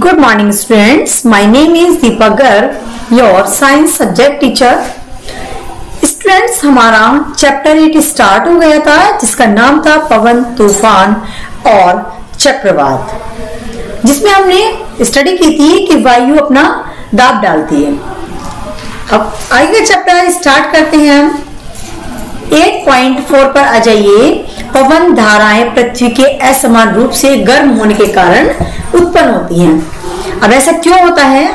Good morning students, my name is Deepak Garg, your science subject teacher. Students हमारा chapter 8 start हो गया था जिसका नाम था पवन, तूफान और चक्रवात, जिसमें हमने स्टडी की थी कि वायु अपना दाब डालती है। अब आगे चैप्टर स्टार्ट करते हैं हम। 8.4 पर आ जाइए। पवन धाराएं पृथ्वी के असमान रूप से गर्म होने के कारण उत्पन्न होती हैं। अब ऐसा क्यों होता है?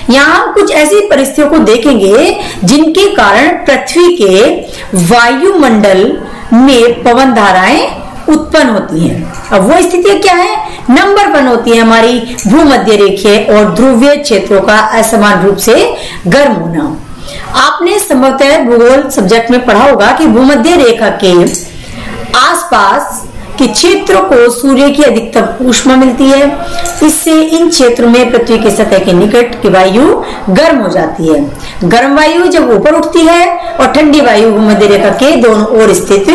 यहाँ हम कुछ ऐसी परिस्थितियों को देखेंगे जिनके कारण पृथ्वी के वायुमंडल में पवन धाराएं उत्पन्न होती हैं। अब वो स्थितियां क्या है? नंबर 1 होती है हमारी भूमध्य रेखीय और ध्रुवीय क्षेत्रों का असमान रूप से गर्म होना। आपने संभवतः भूगोल सब्जेक्ट में पढ़ा होगा कि भूमध्य रेखा के आसपास के क्षेत्रों को सूर्य की अधिकतम ऊष्मा मिलती है। इससे इन क्षेत्रों में पृथ्वी की सतह के निकट की वायु गर्म हो जाती है। गर्म वायु जब ऊपर उठती है और ठंडी वायु भूमध्य रेखा के दोनों ओर स्थित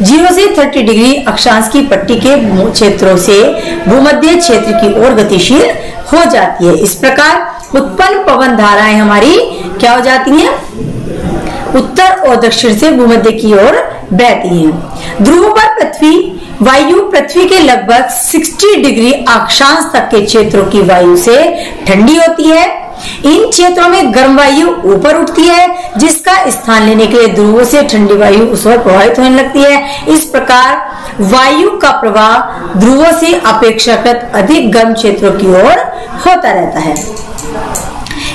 0 से 30 डिग्री अक्षांश की पट्टी के क्षेत्रों से भूमध्य क्षेत्र की ओर गतिशील हो जाती है। इस प्रकार उत्पन्न पवन धाराएं हमारी क्या हो जाती हैं? उत्तर और दक्षिण से भूमध्य की ओर बहती हैं। ध्रुव पर वायु पृथ्वी के लगभग 60 डिग्री अक्षांश तक के क्षेत्रों की वायु से ठंडी होती है। इन क्षेत्रों में गर्म वायु ऊपर उठती है, जिसका स्थान लेने के लिए ध्रुवों से ठंडी वायु उस ओर प्रवाहित होने लगती है। इस प्रकार वायु का प्रवाह ध्रुवों से अपेक्षाकृत अधिक गर्म क्षेत्रों की ओर होता रहता है।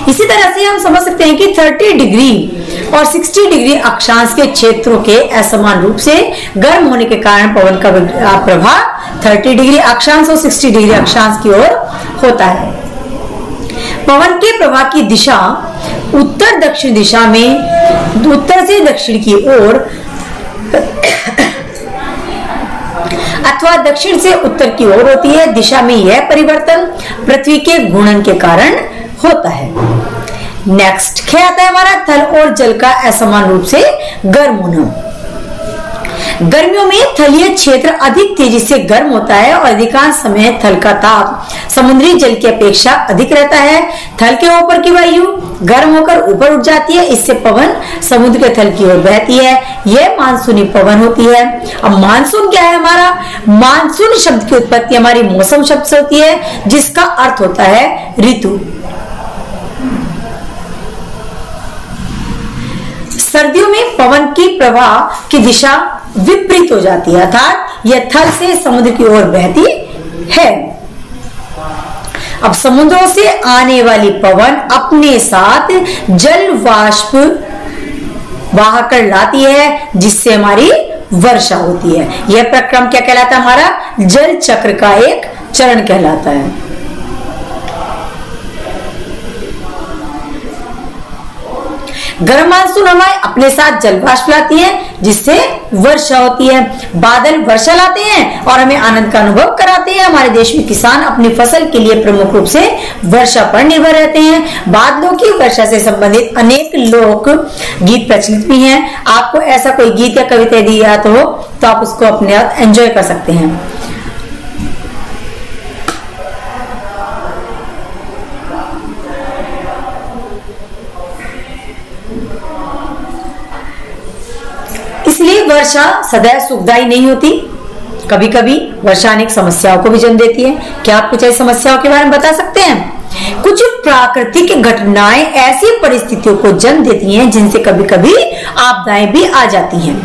इसी तरह से हम समझ सकते हैं कि 30 डिग्री और 60 डिग्री अक्षांश के क्षेत्रों के असमान रूप से गर्म होने के कारण पवन का प्रवाह 30 डिग्री अक्षांश और 60 डिग्री अक्षांश की ओर होता है। पवन के प्रवाह की दिशा उत्तर दक्षिण दिशा में उत्तर से दक्षिण की ओर अथवा दक्षिण से उत्तर की ओर होती है। दिशा में यह परिवर्तन पृथ्वी के घूर्णन के कारण होता है। नेक्स्ट क्या आता है हमारा? थल और जल का असमान रूप से गर्म होना। गर्मियों में थलीय क्षेत्र अधिक तेजी से गर्म होता है और अधिकांश समय थल का ताप समुद्री जल की अपेक्षा अधिक रहता है। थल के ऊपर की वायु गर्म होकर ऊपर उठ जाती है। इससे पवन समुद्र के थल की ओर बहती है। यह मानसूनी पवन होती है। अब मानसून क्या है हमारा? मानसून शब्द की उत्पत्ति हमारी मौसम शब्द से होती है, जिसका अर्थ होता है ऋतु। सर्दियों में पवन की प्रवाह की दिशा विपरीत हो जाती है, अर्थात यह थल से समुद्र की ओर बहती है। अब समुद्रों से आने वाली पवन अपने साथ जल वाष्प बहाकर लाती है, जिससे हमारी वर्षा होती है। यह प्रक्रम क्या कहलाता है? हमारा जल चक्र का एक चरण कहलाता है। गर्म मानसून हमें अपने साथ जलवाष्प लाती है, जिससे वर्षा होती है। बादल वर्षा लाते हैं और हमें आनंद का अनुभव कराते हैं। हमारे देश में किसान अपनी फसल के लिए प्रमुख रूप से वर्षा पर निर्भर रहते हैं। बादलों की वर्षा से संबंधित अनेक लोक गीत प्रचलित भी हैं। आपको ऐसा कोई गीत या कविता दी याद हो तो आप उसको अपने आप एंजॉय कर सकते हैं। इसलिए वर्षा सदैव सुखदायी नहीं होती। कभी कभी वर्षा अनेक समस्याओं को भी जन्म देती है। क्या आप कुछ ऐसी समस्याओं के बारे में बता सकते हैं? कुछ प्राकृतिक घटनाएं ऐसी परिस्थितियों को जन्म देती हैं जिनसे कभी कभी आपदाएं भी आ जाती हैं।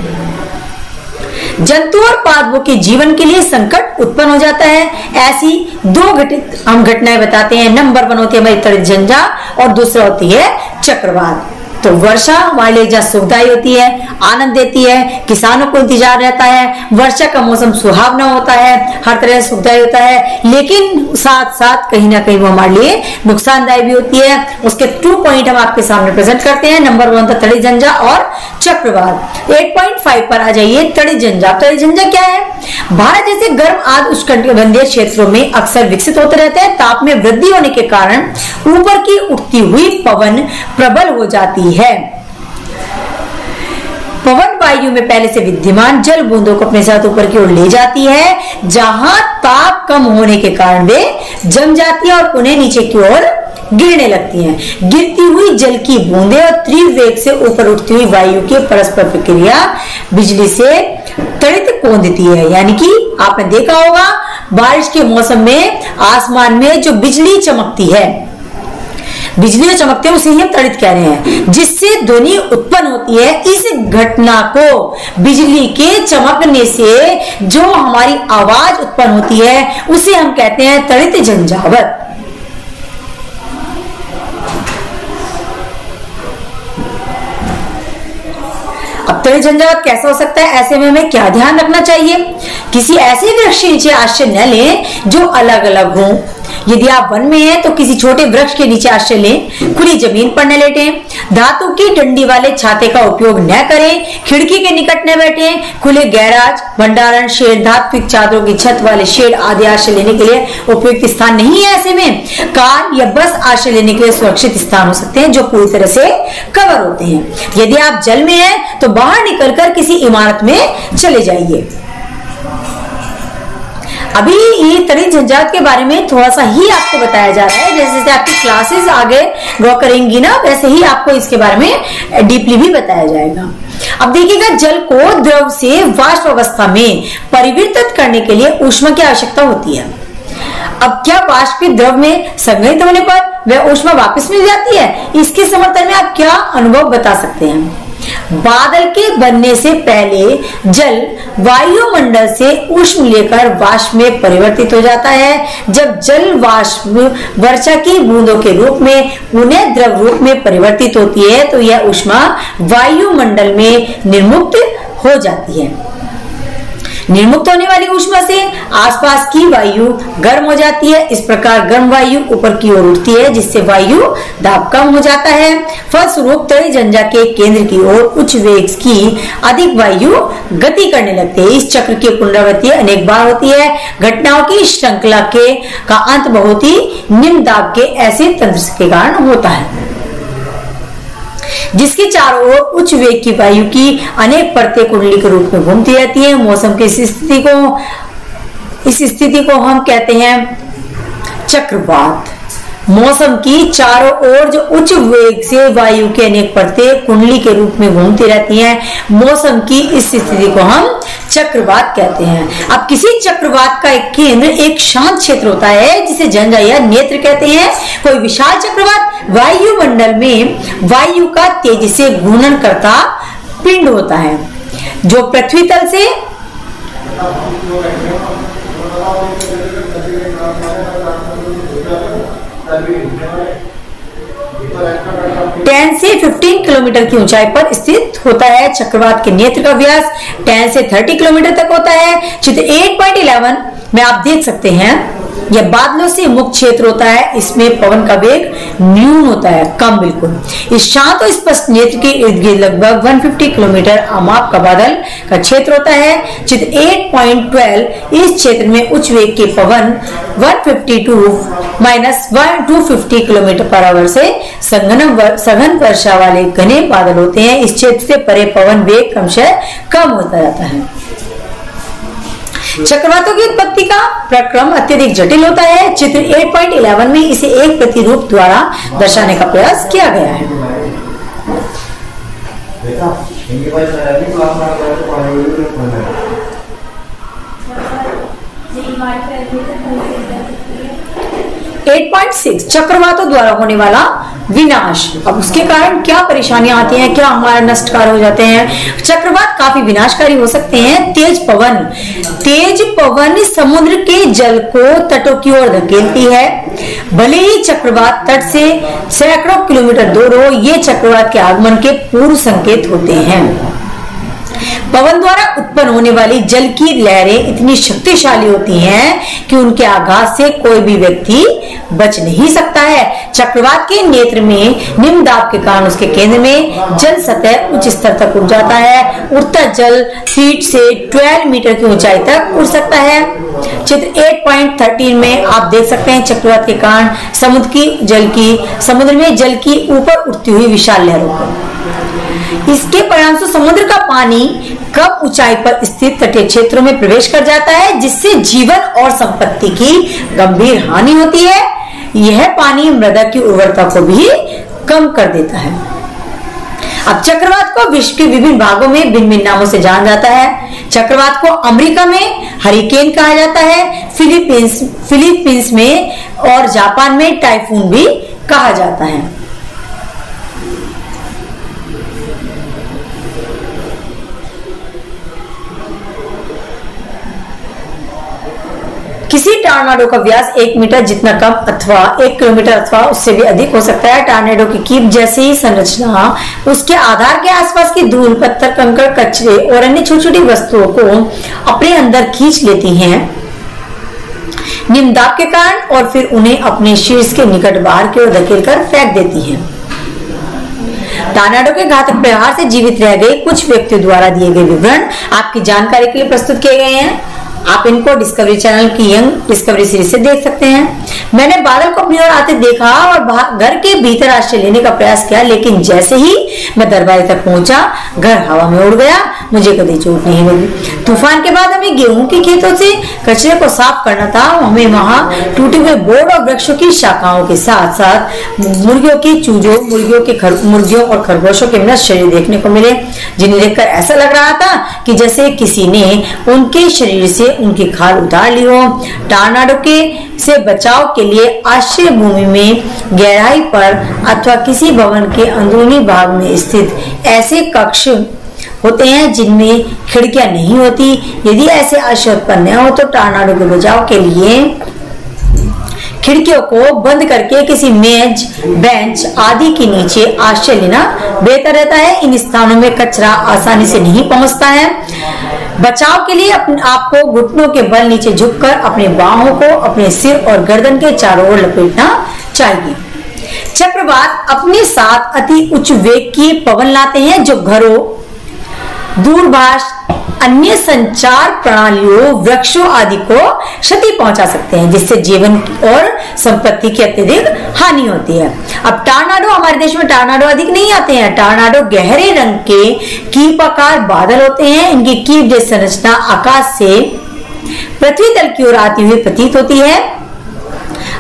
जंतु और पादपों के जीवन के लिए संकट उत्पन्न हो जाता है। ऐसी 2 घटित हम घटनाएं बताते हैं। नंबर 1 होती है हमारी तड़जंजा और दूसरा होती है चक्रवात। तो वर्षा हमारे लिए सुखदायी होती है, आनंद देती है, किसानों को इंतजार रहता है। वर्षा का मौसम सुहावना होता है, हर तरह से सुखदायी होता है, लेकिन साथ साथ कहीं ना कहीं वो हमारे लिए नुकसानदायी भी होती है। उसके 2 पॉइंट हम आपके सामने प्रेजेंट करते हैं। नंबर 1 था तड़जंजा और चक्रवात। 8.5 पर आ जाइए। तड़जंजा। तड़जंजा क्या है? भारत जैसे गर्म आर्द्र उष्णकटिबंधीय क्षेत्रों में अक्सर विकसित होते रहते हैं। ताप में वृद्धि होने के कारण ऊपर की उठती हुई पवन प्रबल हो जाती है। पवन वायु में पहले से विद्यमान जल बूंदों को अपने साथ ऊपर की ओर ले जाती है, जहां ताप कम होने के कारण वे जम जाती है और पुनः नीचे की ओर गिरने लगती हैं। गिरती हुई जल की बूंदें और तीव्र वेग से ऊपर उठती हुई वायु की परस्पर प्रक्रिया बिजली से त्वरित कौंधती है। यानी कि आपने देखा होगा बारिश के मौसम में आसमान में जो बिजली चमकती है, बिजली चमकते हैं उसे ही हम त्वरित कह रहे हैं, जिससे ध्वनि उत्पन्न होती है। इस घटना को बिजली के चमकने से जो हमारी आवाज उत्पन्न होती है उसे हम कहते हैं त्वरित झंझावात। अब त्वरित झंझावात कैसा हो सकता है, ऐसे में हमें क्या ध्यान रखना चाहिए? किसी ऐसे वृक्ष के नीचे आश्रय न लें जो अलग अलग हों। यदि आप वन में हैं तो किसी छोटे वृक्ष के नीचे आश्रय लें। खुली जमीन पर न लेटें। धातु की डंडी वाले छाते का उपयोग न करें। खिड़की के निकट न बैठें। खुले गैराज, भंडारण शेड, धात्विक चादरों की छत वाले शेड आदि आश्रय लेने के लिए उपयुक्त स्थान नहीं है। ऐसे में कार या बस आश्रय लेने के लिए सुरक्षित स्थान हो सकते हैं जो पूरी तरह से कवर होते हैं। यदि आप जल में हैं तो बाहर निकलकर किसी इमारत में चले जाइए। अभी ये त्वरित झंझावात के बारे में थोड़ा सा ही आपको बताया जा रहा है। जैसे जैसे आपकी क्लासेस आगे ग्रो करेंगी ना, वैसे ही आपको इसके बारे में डीपली भी बताया जाएगा। अब देखिएगा, जल को द्रव से वाष्प अवस्था में परिवर्तित करने के लिए ऊष्मा की आवश्यकता होती है। अब क्या वाष्प द्रव में संग्रहित होने पर वह ऊष्मा वापस मिल जाती है? इसके समर्थन में आप क्या अनुभव बता सकते हैं? बादल के बनने से पहले जल वायुमंडल से ऊष्मा लेकर वाष्प में परिवर्तित हो जाता है। जब जल वाष्प वर्षा की बूंदों के रूप में पुनः द्रव रूप में परिवर्तित होती है तो यह ऊष्मा वायुमंडल में निर्मुक्त हो जाती है। निर्मुक्त होने वाली ऊष्मा से आसपास की वायु गर्म हो जाती है। इस प्रकार गर्म वायु ऊपर की ओर उठती है जिससे वायु दाब कम हो जाता है। फलस्वरूप त्वरित झंझा के केंद्र की ओर उच्च वेग की अधिक वायु गति करने लगती है। इस चक्र की पुनरावृत्ति अनेक बार होती है। घटनाओं की श्रृंखला का अंत बहुत ही निम्न दाब के ऐसे तंत्र के कारण होता है जिसके चारों ओर उच्च वेग की वायु की अनेक परतें कुंडली के रूप में घूमती रहती हैं। मौसम की इस स्थिति को हम कहते हैं चक्रवात। मौसम की चारों ओर जो उच्च वेग से वायु के अनेक परतें कुंडली के रूप में घूमती रहती हैं, मौसम की इस स्थिति को हम चक्रवात कहते हैं। अब किसी चक्रवात का एक केंद्र एक शांत क्षेत्र होता है जिसे झंझा या नेत्र कहते हैं। कोई विशाल चक्रवात वायुमंडल में वायु का तेजी से घूर्णन करता पिंड होता है जो पृथ्वी तल से 10 से 15 किलोमीटर की ऊंचाई पर स्थित होता है। चक्रवात के नेत्र का व्यास 10 से 30 किलोमीटर तक होता है। चित्र 8.11 में आप देख सकते हैं यह बादलों से मुक्त क्षेत्र होता है। इसमें पवन का वेग न्यून होता है, कम बिल्कुल। इस शांत और स्पष्ट नेत्र के इर्द गिर्द लगभग 150 किलोमीटर आमाप का बादल का क्षेत्र होता है। चित्र 8.12 इस क्षेत्र में उच्च वेग के पवन 152-250 किलोमीटर पर आवर से सघन वर्षा वाले घने बादल होते हैं। इस क्षेत्र से परे पवन वेग क्रमशः कम होता जाता है। चक्रवातों की उत्पत्ति का प्रक्रम अत्यधिक जटिल होता है। चित्र 8.11 में इसे एक प्रतिरूप द्वारा दर्शाने का प्रयास किया गया है। 8.6 चक्रवातों द्वारा होने वाला विनाश। अब उसके कारण क्या परेशानियां आती हैं, क्या हमारा नष्टकार हो जाते हैं? चक्रवात काफी विनाशकारी हो सकते हैं। तेज पवन समुद्र के जल को तटों की ओर धकेलती है। भले ही चक्रवात तट से सैकड़ों किलोमीटर दूर हो, ये चक्रवात के आगमन के पूर्व संकेत होते हैं। पवन द्वारा उत्पन्न होने वाली जल की लहरें इतनी शक्तिशाली होती हैं कि उनके आघात से कोई भी व्यक्ति बच नहीं सकता है। चक्रवात के नेत्र में निम्न दाब के कारण उसके केंद्र में जल सतह उच्च स्तर तक उठ जाता है। उड़ता जल फीट से 12 मीटर की ऊंचाई तक उड़ सकता है। चित्र 8.13 में आप देख सकते हैं चक्रवात के कारण समुद्र में जल की ऊपर उठती हुई विशाल लहरों को। इसके परिणामस्वरूप समुद्र का पानी कम ऊंचाई पर स्थित तटीय क्षेत्रों में प्रवेश कर जाता है, जिससे जीवन और संपत्ति की गंभीर हानि होती है। यह पानी मृदा की उर्वरता को भी कम कर देता है। अब चक्रवात को विश्व के विभिन्न भागों में भिन्न भिन्न नामों से जाना जाता है। चक्रवात को अमेरिका में हरिकेन कहा जाता है, फिलीपींस में और जापान में टाइफून भी कहा जाता है। किसी टॉर्नाडो का व्यास 1 मीटर जितना कम अथवा 1 किलोमीटर अथवा उससे भी अधिक हो सकता है। टॉर्नेडो की कीप जैसी ही संरचना उसके आधार के आसपास की धूल, पत्थर, कंकड़, कचरे और अन्य छोटी छोटी वस्तुओं को अपने अंदर खींच लेती हैं निम्न दाब के कारण, और फिर उन्हें अपने शीर्ष के निकट बाहर की ओर धकेलकर फेंक देती है। टॉर्नाडो के घातक प्रहार से जीवित रह गए कुछ व्यक्तियों द्वारा दिए गए विवरण आपकी जानकारी के लिए प्रस्तुत किए गए हैं। आप इनको डिस्कवरी चैनल की यंग डिस्कवरी सीरीज से देख सकते हैं। मैंने बादल को अपनी ओर आते देखा और घर के भीतर आश्रय लेने का प्रयास किया, लेकिन जैसे ही मैं दरवाजे तक पहुंचा घर हवा में उड़ गया, मुझे कभी चोट नहीं लगी। तूफान के बाद हमें गेहूं के खेतों से कचरे को साफ करना था। हमें वहां टूटे हुए बोर्ड और वृक्षों की शाखाओं के साथ साथ मुर्गियों के चूजों, मुर्गियों और खरगोशों के मृत शरीर देखने को मिले, जिन्हें देखकर ऐसा लग रहा था कि जैसे किसी ने उनके शरीर से उनकी खाल उतार ली हो। टॉर्नाडो के से बचाव के लिए आश्रय भूमि में गहराई पर अथवा किसी भवन के अंदरूनी भाग में स्थित ऐसे कक्ष होते हैं जिनमें खिड़कियां नहीं होती। यदि ऐसे आश्रय उत्पन्न हो तो टॉर्नाडो के बचाव के लिए खिड़कियों को बंद करके किसी मेज, बेंच आदि के नीचे आश्रय लेना बेहतर रहता है। इन स्थानों में कचरा आसानी से नहीं पहुंचता है। बचाव के लिए आपको घुटनों के बल नीचे झुककर अपने बाहों को अपने सिर और गर्दन के चारों ओर लपेटना चाहिए। चक्रवात अपने साथ अति उच्च वेग की पवन लाते हैं जो घरों, दूरभाष, अन्य संचार प्रणालियों, वृक्षों आदि को क्षति पहुंचा सकते हैं, जिससे जीवन और संपत्ति की अत्यधिक हानि होती है। अब टॉर्नाडो, हमारे देश में टॉर्नाडो अधिक नहीं आते हैं। टॉर्नाडो गहरे रंग के कीप आकार बादल होते हैं। इनकी कीप जैसी संरचना आकाश से पृथ्वी तल की ओर आती हुई प्रतीत होती है।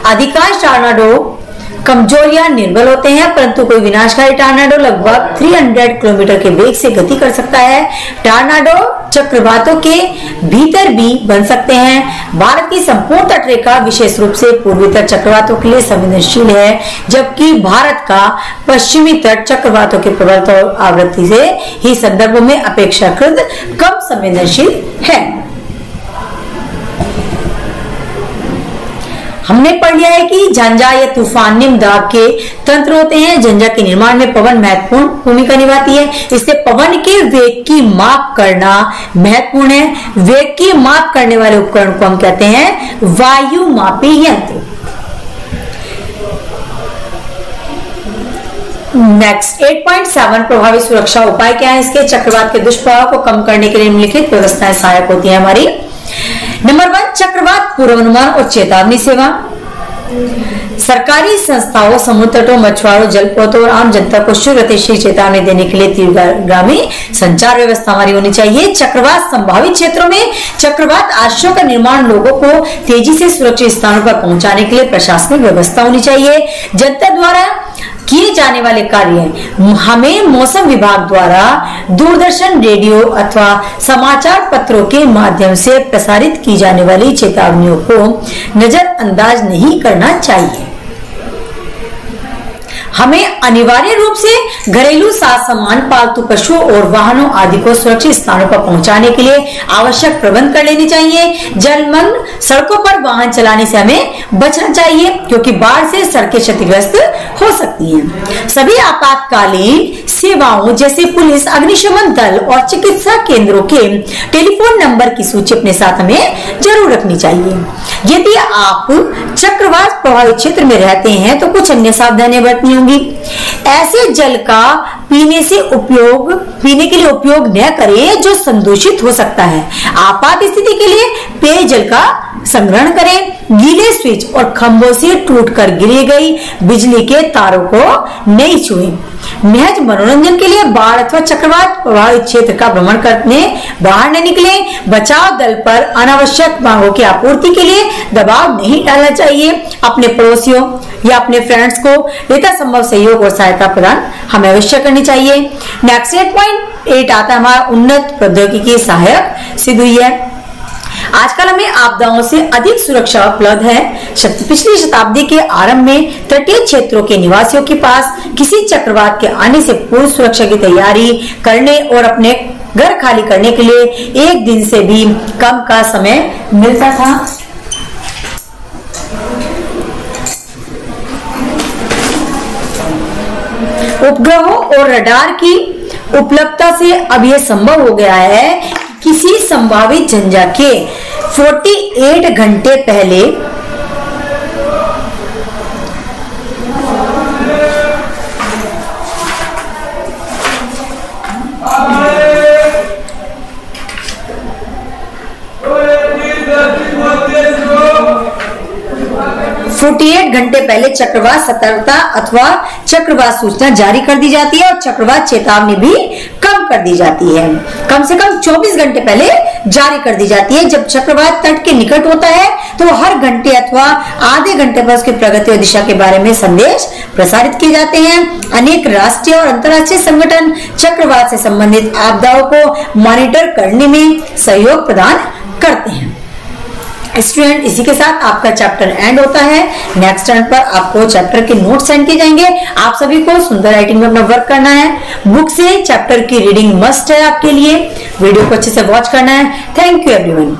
अधिकांश टॉर्नाडो कमजोर या निर्बल होते हैं, परंतु कोई विनाशकारी टॉर्नाडो लगभग 300 किलोमीटर के वेग से गति कर सकता है। टॉर्नाडो चक्रवातों के भीतर भी बन सकते हैं। भारत की संपूर्ण तटरेखा विशेष रूप से पूर्वी तट चक्रवातों के लिए संवेदनशील है, जबकि भारत का पश्चिमी तट चक्रवातों के प्रबल आवृत्ति से ही संदर्भों में अपेक्षाकृत कम संवेदनशील है। हमने पढ़ लिया है कि झंझा या तूफान निम्न दाब के तंत्र होते हैं। झंझा के निर्माण में पवन महत्वपूर्ण भूमिका निभाती है। इससे पवन के वेग की माप करना महत्वपूर्ण है। वेग की माप करने वाले उपकरण को हम कहते हैं वायु मापी यंत्र। नेक्स्ट 8.7 प्रभावी सुरक्षा उपाय क्या है इसके? चक्रवात के दुष्प्रभाव को कम करने के लिए निम्नलिखित व्यवस्थाएं सहायक होती है हमारी। नंबर 1, चक्रवात पूर्वानुमान और चेतावनी सेवा। सरकारी संस्थाओं, समुद्र तटों, मछुआरों, जलपोतों और आम जनता को शीघ्र गतिशील चेतावनी देने के लिए तीव्रगामी संचार व्यवस्था हमारी होनी चाहिए। चक्रवात संभावित क्षेत्रों में चक्रवात आश्रयों का निर्माण लोगों को तेजी से सुरक्षित स्थानों पर पहुंचाने के लिए प्रशासनिक व्यवस्था होनी चाहिए। जनता द्वारा किए जाने वाले कार्य हमें मौसम विभाग द्वारा दूरदर्शन, रेडियो अथवा समाचार पत्रों के माध्यम से प्रसारित की जाने वाली चेतावनियों को नजरअंदाज नहीं करना चाहिए। हमें अनिवार्य रूप से घरेलू साज सामान, पालतू पशुओं और वाहनों आदि को सुरक्षित स्थानों पर पहुंचाने के लिए आवश्यक प्रबंध कर लेने चाहिए। जलमग्न सड़कों पर वाहन चलाने से हमें बचना चाहिए, क्योंकि बाढ़ से सड़कें क्षतिग्रस्त हो सकती हैं। सभी आपातकालीन सेवाओं जैसे पुलिस, अग्निशमन दल और चिकित्सा केंद्रों के टेलीफोन नंबर की सूची अपने साथ हमें जरूर रखनी चाहिए। यदि आप चक्रवात प्रभावित क्षेत्र में रहते हैं तो कुछ अन्य सावधानियां बरतनी होंगी। ऐसे जल का पीने के लिए उपयोग न करें जो संदूषित हो सकता है। आपात स्थिति के लिए पेयजल का संग्रहण करें। गीले स्विच ब्रिज और खंभों से टूटकर गिरी गई बिजली के तारों को नहीं छुए। महज मनोरंजन के लिए बाढ़ अथवा चक्रवात प्रभावित क्षेत्र का भ्रमण करने बाहर न निकले। बचाव दल पर अनावश्यक मांगों की आपूर्ति के लिए दबाव नहीं डालना चाहिए। अपने पड़ोसियों या अपने फ्रेंड्स को यथासंभव सहयोग और सहायता प्रदान हमें अवश्य करनी चाहिए। नेक्स्ट 8.8 आता है हमारा उन्नत प्रौद्योगिकी सहायक सिद्ध हुई है। आजकल हमें आपदाओं से अधिक सुरक्षा उपलब्ध है। पिछली शताब्दी के आरंभ में तटीय क्षेत्रों के निवासियों के पास किसी चक्रवात के आने से पूर्व सुरक्षा की तैयारी करने और अपने घर खाली करने के लिए एक दिन से भी कम का समय मिलता था। उपग्रहों और रडार की उपलब्धता से अब यह संभव हो गया है कि किसी संभावित झंझा के 48 घंटे पहले चक्रवात सतर्कता अथवा चक्रवात सूचना जारी कर दी जाती है और चक्रवात चेतावनी भी कम कर दी जाती है। कम से कम 24 घंटे पहले जारी कर दी जाती है। जब चक्रवात तट के निकट होता है तो हर घंटे अथवा आधे घंटे पर उसकी प्रगति और दिशा के बारे में संदेश प्रसारित किए जाते हैं। अनेक राष्ट्रीय और अंतर्राष्ट्रीय संगठन चक्रवात से संबंधित आपदाओं को मॉनिटर करने में सहयोग प्रदान करते हैं। स्टूडेंट, इसी के साथ आपका चैप्टर एंड होता है। नेक्स्ट टर्न पर आपको चैप्टर के नोट्स सेंड किए जाएंगे। आप सभी को सुंदर राइटिंग में अपना वर्क करना है। बुक से चैप्टर की रीडिंग मस्ट है आपके लिए। वीडियो को अच्छे से वॉच करना है। Thank you everyone.